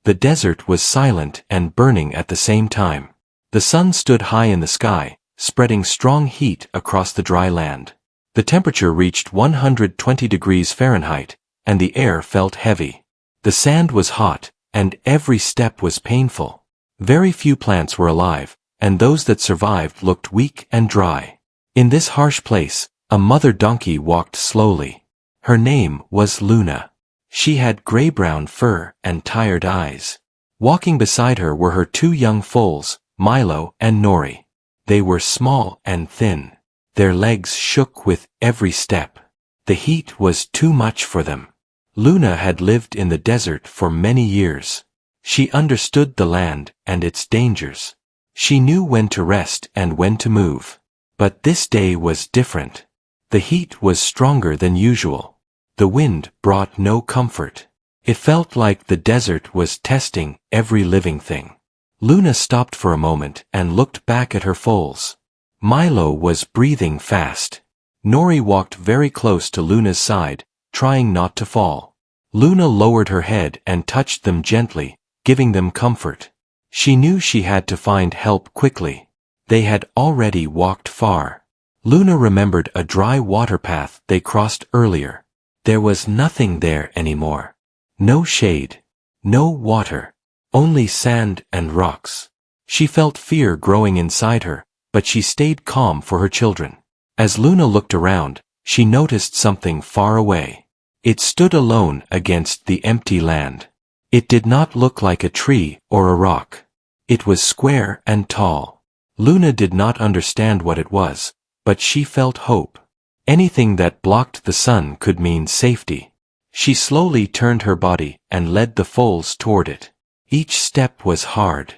The desert was silent and burning at the same time. The sun stood high in the sky, spreading strong heat across the dry land. The temperature reached 120 degrees Fahrenheit, and the air felt heavy. The sand was hot, and every step was painful. Very few plants were alive, and those that survived looked weak and dry. In this harsh place, a mother donkey walked slowly. Her name was Luna. She had gray-brown fur and tired eyes. Walking beside her were her two young foals, Milo and Nori. They were small and thin. Their legs shook with every step. The heat was too much for them. Luna had lived in the desert for many years. She understood the land and its dangers. She knew when to rest and when to move. But this day was different. The heat was stronger than usual. The wind brought no comfort. It felt like the desert was testing every living thing. Luna stopped for a moment and looked back at her foals. Milo was breathing fast. Nori walked very close to Luna's side, trying not to fall. Luna lowered her head and touched them gently, giving them comfort. She knew she had to find help quickly. They had already walked far. Luna remembered a dry water path they crossed earlier. There was nothing there anymore. No shade. No water. Only sand and rocks. She felt fear growing inside her, but she stayed calm for her children. As Luna looked around, she noticed something far away. It stood alone against the empty land. It did not look like a tree or a rock. It was square and tall. Luna did not understand what it was, but she felt hope. Anything that blocked the sun could mean safety. She slowly turned her body and led the foals toward it. Each step was hard.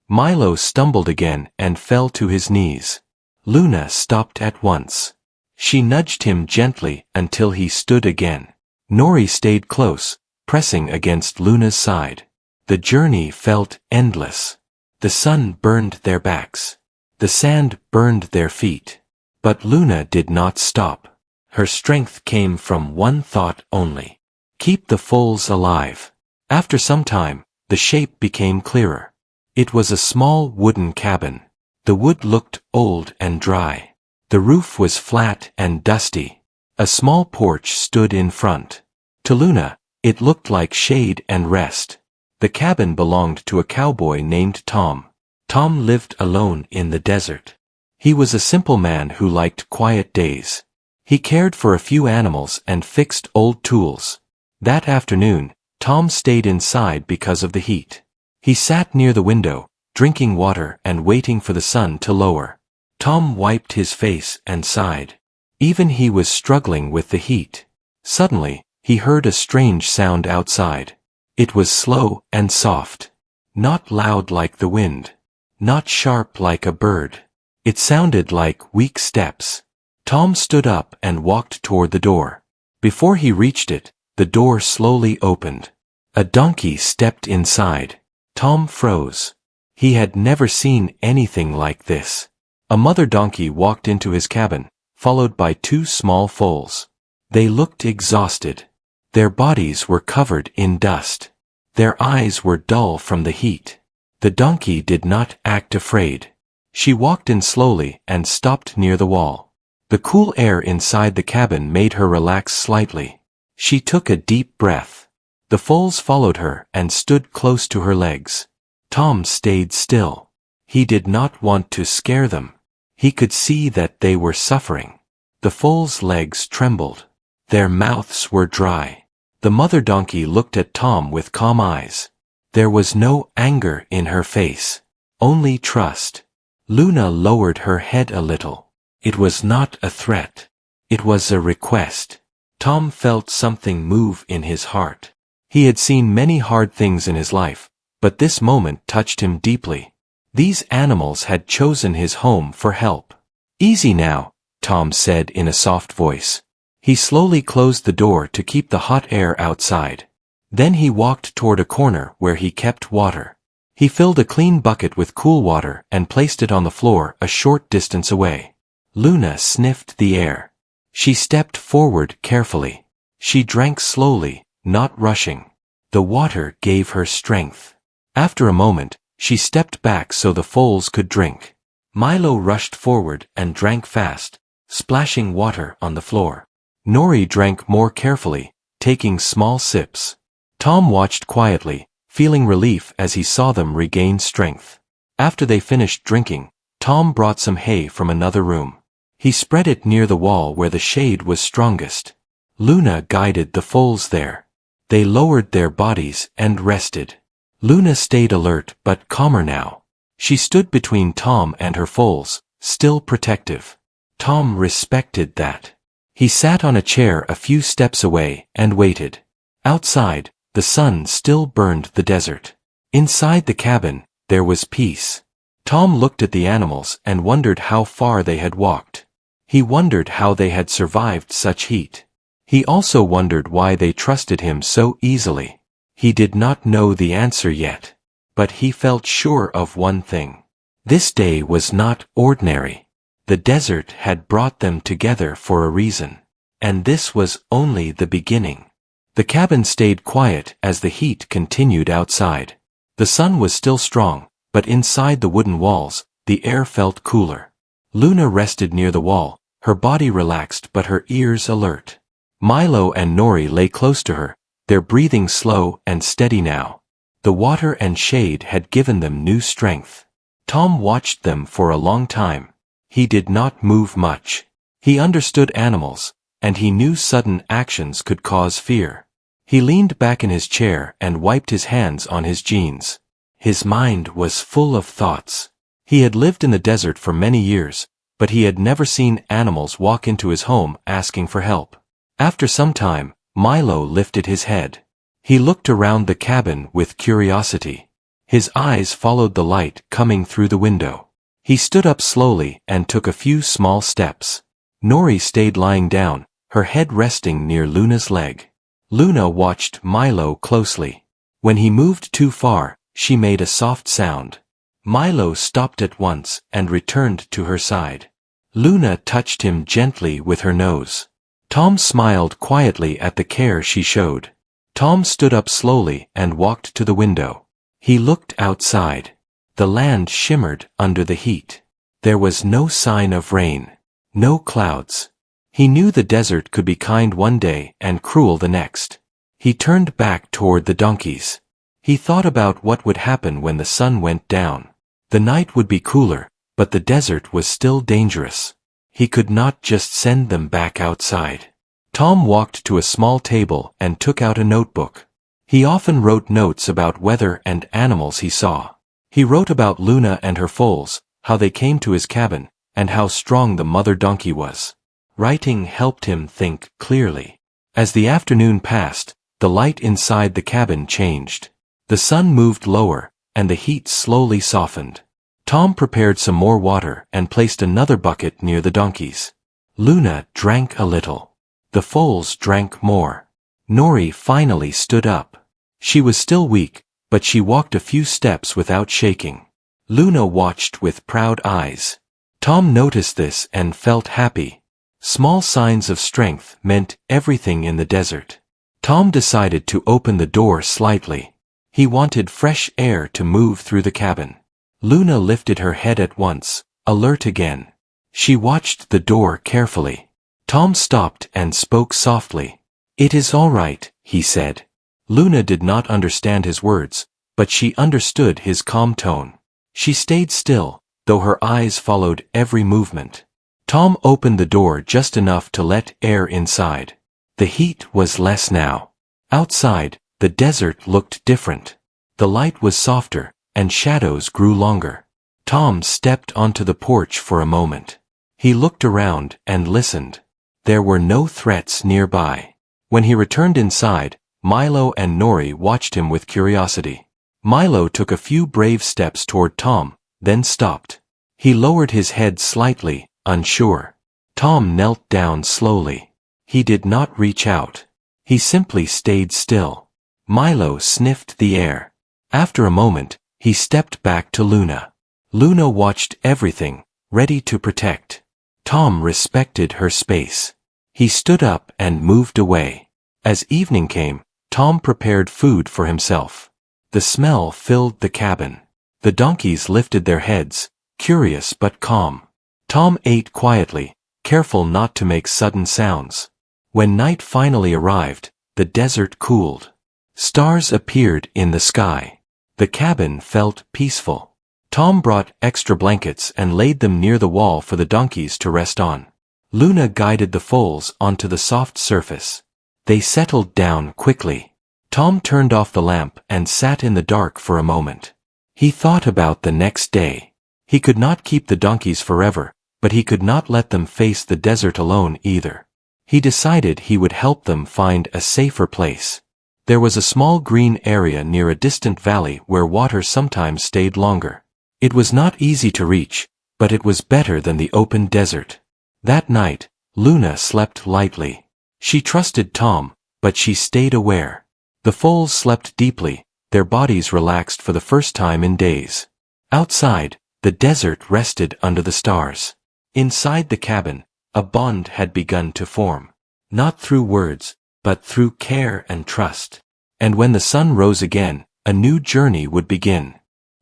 Milo stumbled again and fell to his knees. Luna stopped at once. She nudged him gently until he stood again. Nori stayed close, pressing against Luna's side. The journey felt endless. The sun burned their backs. The sand burned their feet. But Luna did not stop. Her strength came from one thought only. Keep the foals alive. After some time, the shape became clearer. It was a small wooden cabin. The wood looked old and dry. The roof was flat and dusty. A small porch stood in front. To Luna, it looked like shade and rest. The cabin belonged to a cowboy named Tom. Tom lived alone in the desert. He was a simple man who liked quiet days. He cared for a few animals and fixed old tools. That afternoon, Tom stayed inside because of the heat. He sat near the window, drinking water and waiting for the sun to lower. Tom wiped his face and sighed. Even he was struggling with the heat. Suddenly, he heard a strange sound outside. It was slow and soft. Not loud like the wind. Not sharp like a bird. It sounded like weak steps. Tom stood up and walked toward the door. Before he reached it, the door slowly opened. A donkey stepped inside. Tom froze. He had never seen anything like this. A mother donkey walked into his cabin, followed by two small foals. They looked exhausted. Their bodies were covered in dust. Their eyes were dull from the heat. The donkey did not act afraid. She walked in slowly and stopped near the wall. The cool air inside the cabin made her relax slightly. She took a deep breath. The foals followed her and stood close to her legs. Tom stayed still. He did not want to scare them. He could see that they were suffering. The foals' legs trembled. Their mouths were dry. The mother donkey looked at Tom with calm eyes. There was no anger in her face. Only trust. Luna lowered her head a little. It was not a threat. It was a request. Tom felt something move in his heart. He had seen many hard things in his life, but this moment touched him deeply. These animals had chosen his home for help. "Easy now," Tom said in a soft voice. He slowly closed the door to keep the hot air outside. Then he walked toward a corner where he kept water. He filled a clean bucket with cool water and placed it on the floor a short distance away. Luna sniffed the air. She stepped forward carefully. She drank slowly, not rushing. The water gave her strength. After a moment, she stepped back so the foals could drink. Milo rushed forward and drank fast, splashing water on the floor. Nori drank more carefully, taking small sips. Tom watched quietly, feeling relief as he saw them regain strength. After they finished drinking, Tom brought some hay from another room. He spread it near the wall where the shade was strongest. Luna guided the foals there. They lowered their bodies and rested. Luna stayed alert but calmer now. She stood between Tom and her foals, still protective. Tom respected that. He sat on a chair a few steps away and waited. Outside, the sun still burned the desert. Inside the cabin, there was peace. Tom looked at the animals and wondered how far they had walked. He wondered how they had survived such heat. He also wondered why they trusted him so easily. He did not know the answer yet, but he felt sure of one thing. This day was not ordinary. The desert had brought them together for a reason, and this was only the beginning. The cabin stayed quiet as the heat continued outside. The sun was still strong, but inside the wooden walls, the air felt cooler. Luna rested near the wall, her body relaxed but her ears alert. Milo and Nori lay close to her, their breathing slow and steady now. The water and shade had given them new strength. Tom watched them for a long time. He did not move much. He understood animals, and he knew sudden actions could cause fear. He leaned back in his chair and wiped his hands on his jeans. His mind was full of thoughts. He had lived in the desert for many years, but he had never seen animals walk into his home asking for help. After some time, Milo lifted his head. He looked around the cabin with curiosity. His eyes followed the light coming through the window. He stood up slowly and took a few small steps. Nori stayed lying down, her head resting near Luna's leg. Luna watched Milo closely. When he moved too far, she made a soft sound. Milo stopped at once and returned to her side. Luna touched him gently with her nose. Tom smiled quietly at the care she showed. Tom stood up slowly and walked to the window. He looked outside. The land shimmered under the heat. There was no sign of rain. No clouds. He knew the desert could be kind one day and cruel the next. He turned back toward the donkeys. He thought about what would happen when the sun went down. The night would be cooler, but the desert was still dangerous. He could not just send them back outside. Tom walked to a small table and took out a notebook. He often wrote notes about weather and animals he saw. He wrote about Luna and her foals, how they came to his cabin, and how strong the mother donkey was. Writing helped him think clearly. As the afternoon passed, the light inside the cabin changed. The sun moved lower, and the heat slowly softened. Tom prepared some more water and placed another bucket near the donkeys. Luna drank a little. The foals drank more. Nori finally stood up. She was still weak, but she walked a few steps without shaking. Luna watched with proud eyes. Tom noticed this and felt happy. Small signs of strength meant everything in the desert. Tom decided to open the door slightly. He wanted fresh air to move through the cabin. Luna lifted her head at once, alert again. She watched the door carefully. Tom stopped and spoke softly. "It is all right," he said. Luna did not understand his words, but she understood his calm tone. She stayed still, though her eyes followed every movement. Tom opened the door just enough to let air inside. The heat was less now. Outside, the desert looked different. The light was softer, and shadows grew longer. Tom stepped onto the porch for a moment. He looked around and listened. There were no threats nearby. When he returned inside, Milo and Nori watched him with curiosity. Milo took a few brave steps toward Tom, then stopped. He lowered his head slightly, unsure. Tom knelt down slowly. He did not reach out. He simply stayed still. Milo sniffed the air. After a moment, he stepped back to Luna. Luna watched everything, ready to protect. Tom respected her space. He stood up and moved away. As evening came, Tom prepared food for himself. The smell filled the cabin. The donkeys lifted their heads, curious but calm. Tom ate quietly, careful not to make sudden sounds. When night finally arrived, the desert cooled. Stars appeared in the sky. The cabin felt peaceful. Tom brought extra blankets and laid them near the wall for the donkeys to rest on. Luna guided the foals onto the soft surface. They settled down quickly. Tom turned off the lamp and sat in the dark for a moment. He thought about the next day. He could not keep the donkeys forever, but he could not let them face the desert alone either. He decided he would help them find a safer place. There was a small green area near a distant valley where water sometimes stayed longer. It was not easy to reach, but it was better than the open desert. That night, Luna slept lightly. She trusted Tom, but she stayed aware. The foals slept deeply, their bodies relaxed for the first time in days. Outside, the desert rested under the stars. Inside the cabin, a bond had begun to form. Not through words, but through care and trust. And when the sun rose again, a new journey would begin.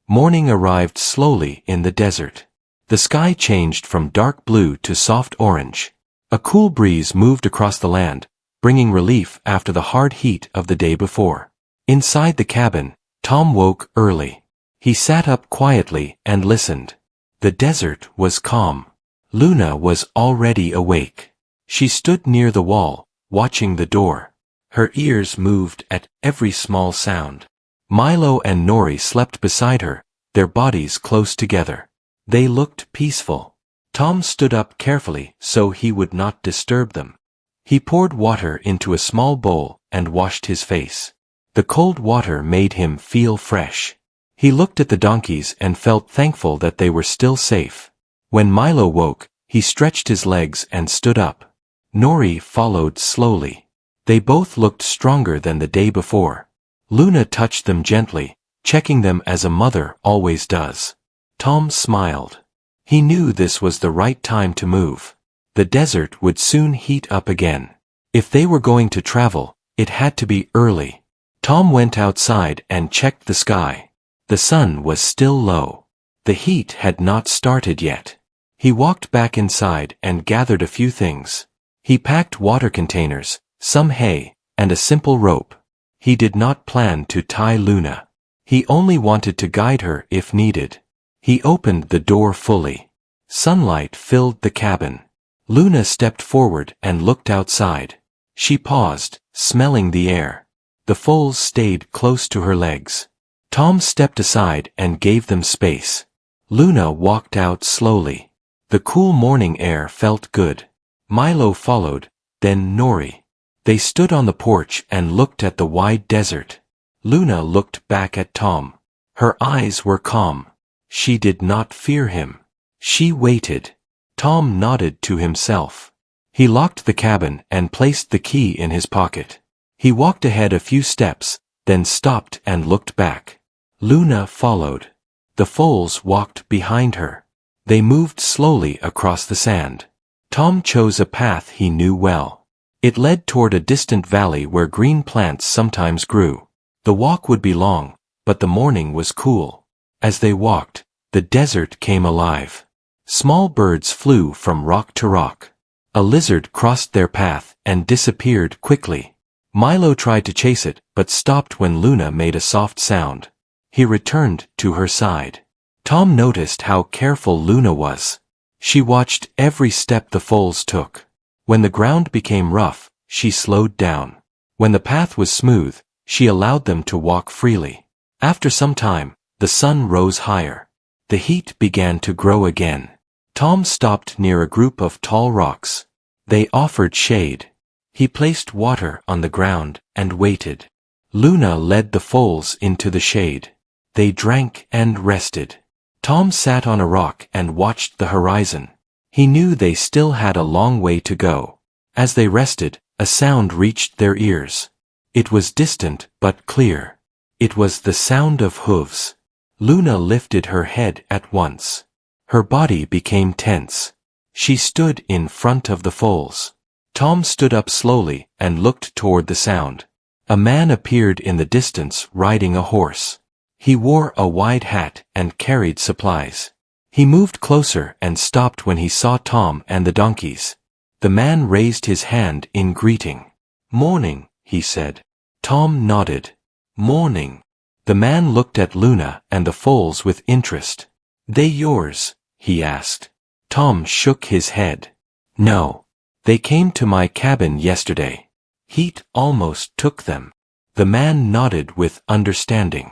Morning arrived slowly in the desert. The sky changed from dark blue to soft orange. A cool breeze moved across the land, bringing relief after the hard heat of the day before. Inside the cabin, Tom woke early. He sat up quietly and listened. The desert was calm. Luna was already awake. She stood near the wall, watching the door. Her ears moved at every small sound. Milo and Nori slept beside her, their bodies close together. They looked peaceful. Tom stood up carefully so he would not disturb them. He poured water into a small bowl and washed his face. The cold water made him feel fresh. He looked at the donkeys and felt thankful that they were still safe. When Milo woke, he stretched his legs and stood up. Nori followed slowly. They both looked stronger than the day before. Luna touched them gently, checking them as a mother always does. Tom smiled. He knew this was the right time to move. The desert would soon heat up again. If they were going to travel, it had to be early. Tom went outside and checked the sky. The sun was still low. The heat had not started yet. He walked back inside and gathered a few things. He packed water containers, some hay, and a simple rope. He did not plan to tie Luna. He only wanted to guide her if needed. He opened the door fully. Sunlight filled the cabin. Luna stepped forward and looked outside. She paused, smelling the air. The foals stayed close to her legs. Tom stepped aside and gave them space. Luna walked out slowly. The cool morning air felt good. Milo followed, then Nori. They stood on the porch and looked at the wide desert. Luna looked back at Tom. Her eyes were calm. She did not fear him. She waited. Tom nodded to himself. He locked the cabin and placed the key in his pocket. He walked ahead a few steps, then stopped and looked back. Luna followed. The foals walked behind her. They moved slowly across the sand. Tom chose a path he knew well. It led toward a distant valley where green plants sometimes grew. The walk would be long, but the morning was cool. As they walked, the desert came alive. Small birds flew from rock to rock. A lizard crossed their path and disappeared quickly. Milo tried to chase it, but stopped when Luna made a soft sound. He returned to her side. Tom noticed how careful Luna was. She watched every step the foals took. When the ground became rough, she slowed down. When the path was smooth, she allowed them to walk freely. After some time, the sun rose higher. The heat began to grow again. Tom stopped near a group of tall rocks. They offered shade. He placed water on the ground and waited. Luna led the foals into the shade. They drank and rested. Tom sat on a rock and watched the horizon. He knew they still had a long way to go. As they rested, a sound reached their ears. It was distant but clear. It was the sound of hooves. Luna lifted her head at once. Her body became tense. She stood in front of the foals. Tom stood up slowly and looked toward the sound. A man appeared in the distance riding a horse. He wore a wide hat and carried supplies. He moved closer and stopped when he saw Tom and the donkeys. The man raised his hand in greeting. "Morning," he said. Tom nodded. "Morning." The man looked at Luna and the foals with interest. "They yours?" he asked. Tom shook his head. "No. They came to my cabin yesterday. Heat almost took them." The man nodded with understanding.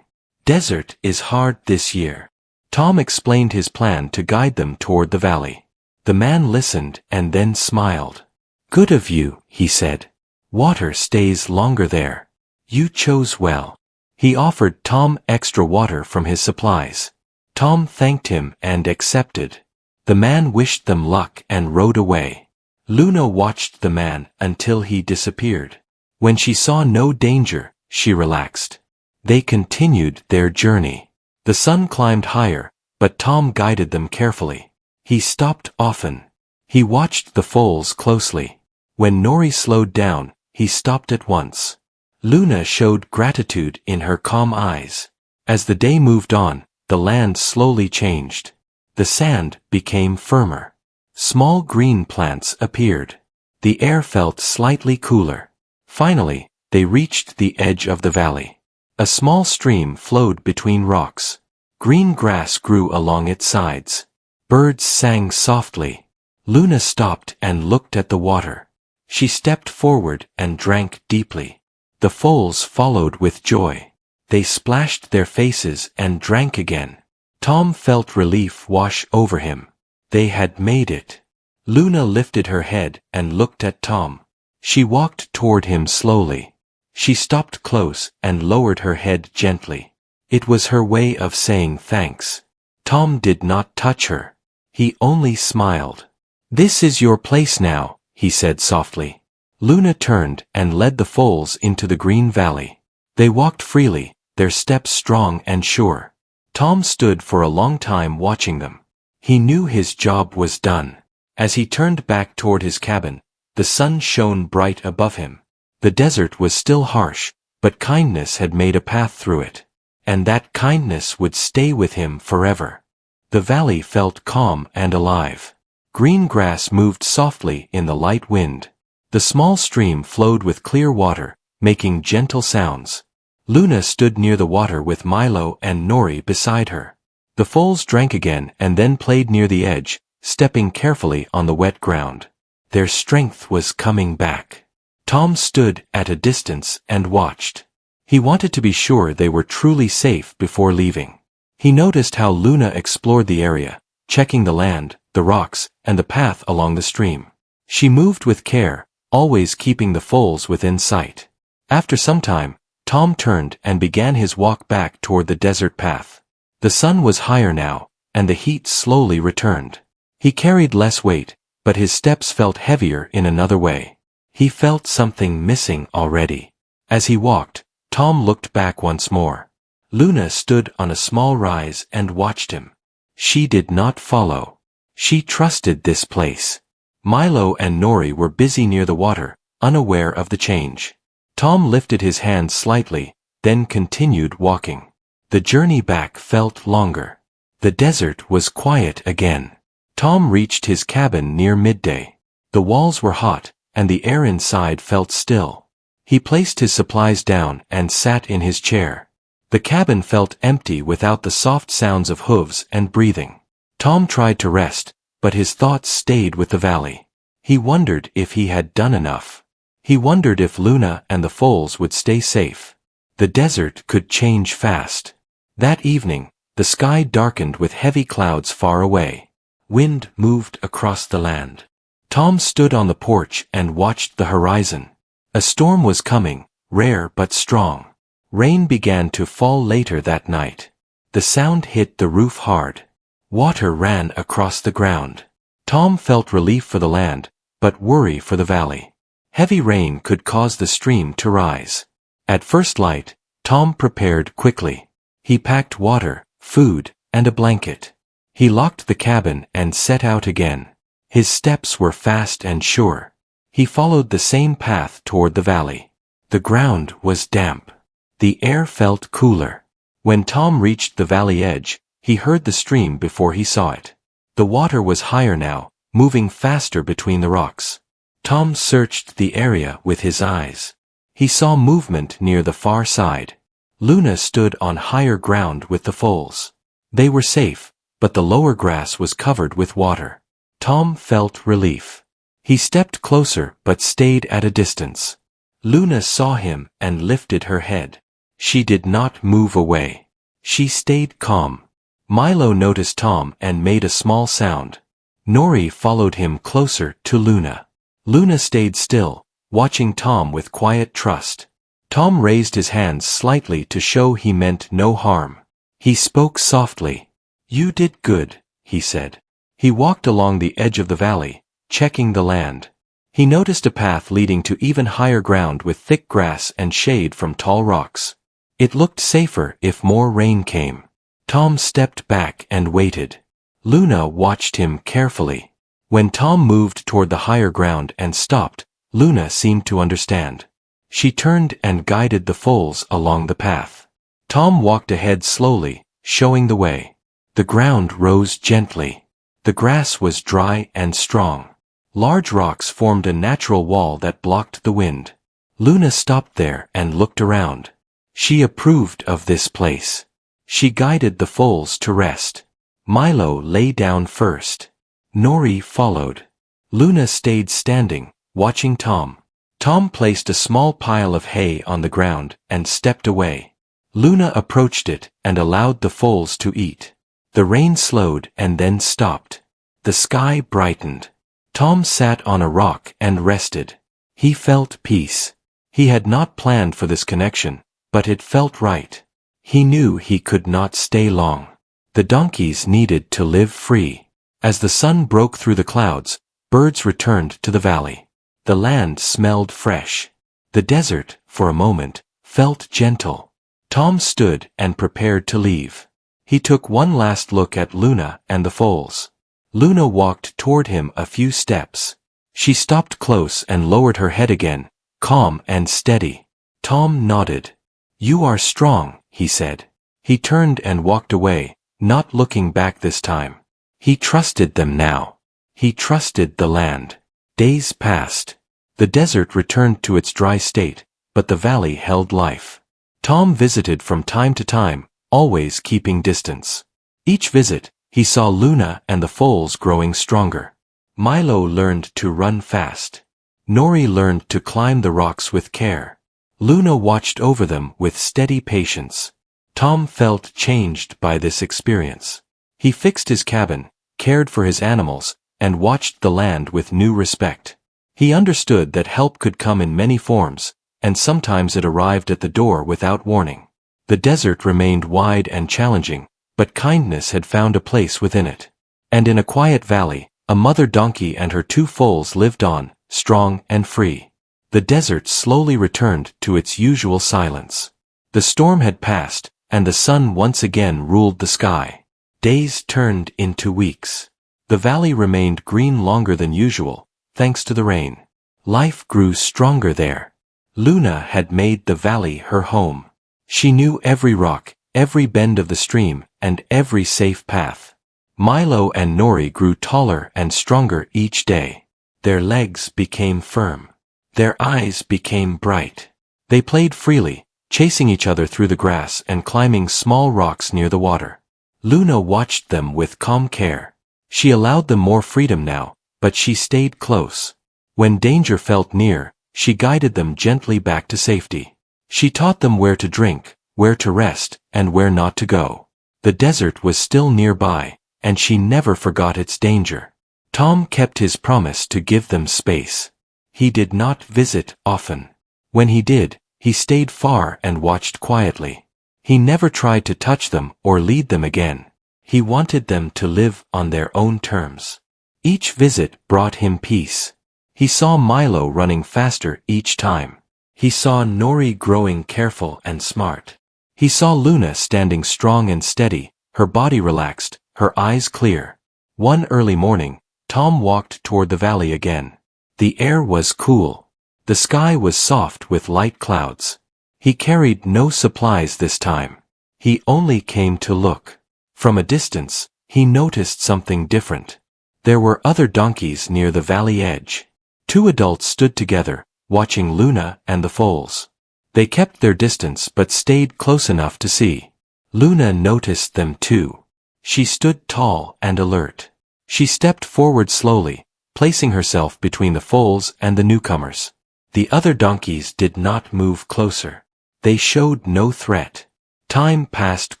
"Desert is hard this year." Tom explained his plan to guide them toward the valley. The man listened and then smiled. "Good of you," he said. "Water stays longer there. You chose well." He offered Tom extra water from his supplies. Tom thanked him and accepted. The man wished them luck and rode away. Luna watched the man until he disappeared. When she saw no danger, she relaxed. They continued their journey. The sun climbed higher, but Tom guided them carefully. He stopped often. He watched the foals closely. When Nori slowed down, he stopped at once. Luna showed gratitude in her calm eyes. As the day moved on, the land slowly changed. The sand became firmer. Small green plants appeared. The air felt slightly cooler. Finally, they reached the edge of the valley. A small stream flowed between rocks. Green grass grew along its sides. Birds sang softly. Luna stopped and looked at the water. She stepped forward and drank deeply. The foals followed with joy. They splashed their faces and drank again. Tom felt relief wash over him. They had made it. Luna lifted her head and looked at Tom. She walked toward him slowly. She stopped close and lowered her head gently. It was her way of saying thanks. Tom did not touch her. He only smiled. "This is your place now," he said softly. Luna turned and led the foals into the green valley. They walked freely, their steps strong and sure. Tom stood for a long time watching them. He knew his job was done. As he turned back toward his cabin, the sun shone bright above him. The desert was still harsh, but kindness had made a path through it. And that kindness would stay with him forever. The valley felt calm and alive. Green grass moved softly in the light wind. The small stream flowed with clear water, making gentle sounds. Luna stood near the water with Milo and Nori beside her. The foals drank again and then played near the edge, stepping carefully on the wet ground. Their strength was coming back. Tom stood at a distance and watched. He wanted to be sure they were truly safe before leaving. He noticed how Luna explored the area, checking the land, the rocks, and the path along the stream. She moved with care, always keeping the foals within sight. After some time, Tom turned and began his walk back toward the desert path. The sun was higher now, and the heat slowly returned. He carried less weight, but his steps felt heavier in another way. He felt something missing already. As he walked, Tom looked back once more. Luna stood on a small rise and watched him. She did not follow. She trusted this place. Milo and Nori were busy near the water, unaware of the change. Tom lifted his hand slightly, then continued walking. The journey back felt longer. The desert was quiet again. Tom reached his cabin near midday. The walls were hot, and the air inside felt still. He placed his supplies down and sat in his chair. The cabin felt empty without the soft sounds of hooves and breathing. Tom tried to rest, but his thoughts stayed with the valley. He wondered if he had done enough. He wondered if Luna and the foals would stay safe. The desert could change fast. That evening, the sky darkened with heavy clouds far away. Wind moved across the land. Tom stood on the porch and watched the horizon. A storm was coming, rare but strong. Rain began to fall later that night. The sound hit the roof hard. Water ran across the ground. Tom felt relief for the land, but worry for the valley. Heavy rain could cause the stream to rise. At first light, Tom prepared quickly. He packed water, food, and a blanket. He locked the cabin and set out again. His steps were fast and sure. He followed the same path toward the valley. The ground was damp. The air felt cooler. When Tom reached the valley edge, he heard the stream before he saw it. The water was higher now, moving faster between the rocks. Tom searched the area with his eyes. He saw movement near the far side. Luna stood on higher ground with the foals. They were safe, but the lower grass was covered with water. Tom felt relief. He stepped closer but stayed at a distance. Luna saw him and lifted her head. She did not move away. She stayed calm. Milo noticed Tom and made a small sound. Nori followed him closer to Luna. Luna stayed still, watching Tom with quiet trust. Tom raised his hands slightly to show he meant no harm. He spoke softly. "You did good," he said. He walked along the edge of the valley, checking the land. He noticed a path leading to even higher ground with thick grass and shade from tall rocks. It looked safer if more rain came. Tom stepped back and waited. Luna watched him carefully. When Tom moved toward the higher ground and stopped, Luna seemed to understand. She turned and guided the foals along the path. Tom walked ahead slowly, showing the way. The ground rose gently. The grass was dry and strong. Large rocks formed a natural wall that blocked the wind. Luna stopped there and looked around. She approved of this place. She guided the foals to rest. Milo lay down first. Nori followed. Luna stayed standing, watching Tom. Tom placed a small pile of hay on the ground and stepped away. Luna approached it and allowed the foals to eat. The rain slowed and then stopped. The sky brightened. Tom sat on a rock and rested. He felt peace. He had not planned for this connection, but it felt right. He knew he could not stay long. The donkeys needed to live free. As the sun broke through the clouds, birds returned to the valley. The land smelled fresh. The desert, for a moment, felt gentle. Tom stood and prepared to leave. He took one last look at Luna and the foals. Luna walked toward him a few steps. She stopped close and lowered her head again, calm and steady. Tom nodded. "You are strong," he said. He turned and walked away, not looking back this time. He trusted them now. He trusted the land. Days passed. The desert returned to its dry state, but the valley held life. Tom visited from time to time, always keeping distance. Each visit, he saw Luna and the foals growing stronger. Milo learned to run fast. Nori learned to climb the rocks with care. Luna watched over them with steady patience. Tom felt changed by this experience. He fixed his cabin, cared for his animals, and watched the land with new respect. He understood that help could come in many forms, and sometimes it arrived at the door without warning. The desert remained wide and challenging, but kindness had found a place within it. And in a quiet valley, a mother donkey and her 2 foals lived on, strong and free. The desert slowly returned to its usual silence. The storm had passed, and the sun once again ruled the sky. Days turned into weeks. The valley remained green longer than usual, thanks to the rain. Life grew stronger there. Luna had made the valley her home. She knew every rock, every bend of the stream, and every safe path. Milo and Nori grew taller and stronger each day. Their legs became firm. Their eyes became bright. They played freely, chasing each other through the grass and climbing small rocks near the water. Luna watched them with calm care. She allowed them more freedom now, but she stayed close. When danger felt near, she guided them gently back to safety. She taught them where to drink, where to rest, and where not to go. The desert was still nearby, and she never forgot its danger. Tom kept his promise to give them space. He did not visit often. When he did, he stayed far and watched quietly. He never tried to touch them or lead them again. He wanted them to live on their own terms. Each visit brought him peace. He saw Milo running faster each time. He saw Nori growing careful and smart. He saw Luna standing strong and steady, her body relaxed, her eyes clear. One early morning, Tom walked toward the valley again. The air was cool. The sky was soft with light clouds. He carried no supplies this time. He only came to look. From a distance, he noticed something different. There were other donkeys near the valley edge. 2 adults stood together, watching Luna and the foals. They kept their distance but stayed close enough to see. Luna noticed them too. She stood tall and alert. She stepped forward slowly, placing herself between the foals and the newcomers. The other donkeys did not move closer. They showed no threat. Time passed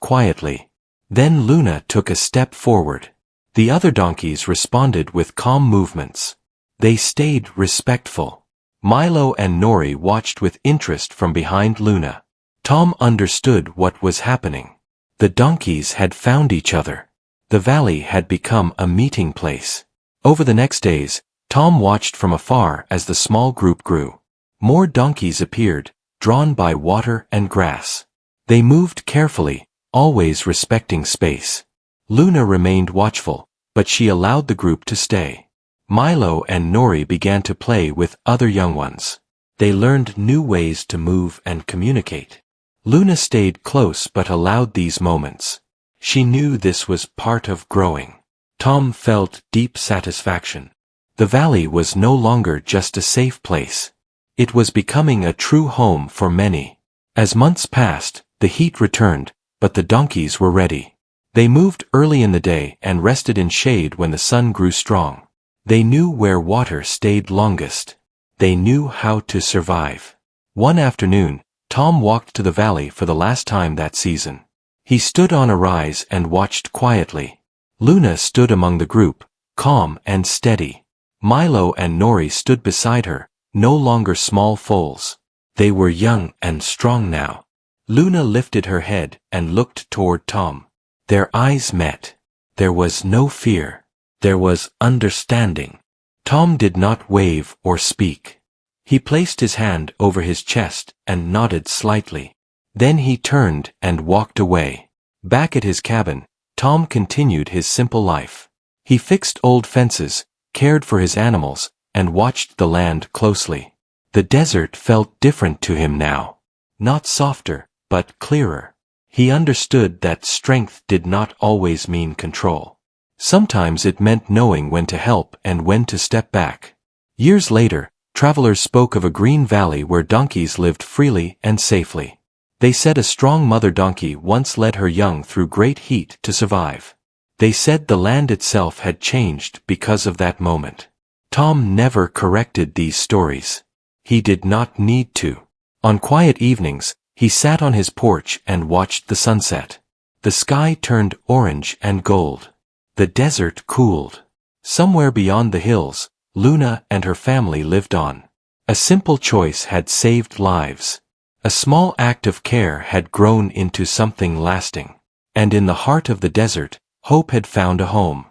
quietly. Then Luna took a step forward. The other donkeys responded with calm movements. They stayed respectful. Milo and Nori watched with interest from behind Luna. Tom understood what was happening. The donkeys had found each other. The valley had become a meeting place. Over the next days, Tom watched from afar as the small group grew. More donkeys appeared, drawn by water and grass. They moved carefully, always respecting space. Luna remained watchful, but she allowed the group to stay. Milo and Nori began to play with other young ones. They learned new ways to move and communicate. Luna stayed close but allowed these moments. She knew this was part of growing. Tom felt deep satisfaction. The valley was no longer just a safe place. It was becoming a true home for many. As months passed, the heat returned, but the donkeys were ready. They moved early in the day and rested in shade when the sun grew strong. They knew where water stayed longest. They knew how to survive. One afternoon, Tom walked to the valley for the last time that season. He stood on a rise and watched quietly. Luna stood among the group, calm and steady. Milo and Nori stood beside her, no longer small foals. They were young and strong now. Luna lifted her head and looked toward Tom. Their eyes met. There was no fear. There was understanding. Tom did not wave or speak. He placed his hand over his chest and nodded slightly. Then he turned and walked away. Back at his cabin, Tom continued his simple life. He fixed old fences, cared for his animals, and watched the land closely. The desert felt different to him now. Not softer, but clearer. He understood that strength did not always mean control. Sometimes it meant knowing when to help and when to step back. Years later, travelers spoke of a green valley where donkeys lived freely and safely. They said a strong mother donkey once led her young through great heat to survive. They said the land itself had changed because of that moment. Tom never corrected these stories. He did not need to. On quiet evenings, he sat on his porch and watched the sunset. The sky turned orange and gold. The desert cooled. Somewhere beyond the hills, Luna and her family lived on. A simple choice had saved lives. A small act of care had grown into something lasting. And in the heart of the desert, hope had found a home.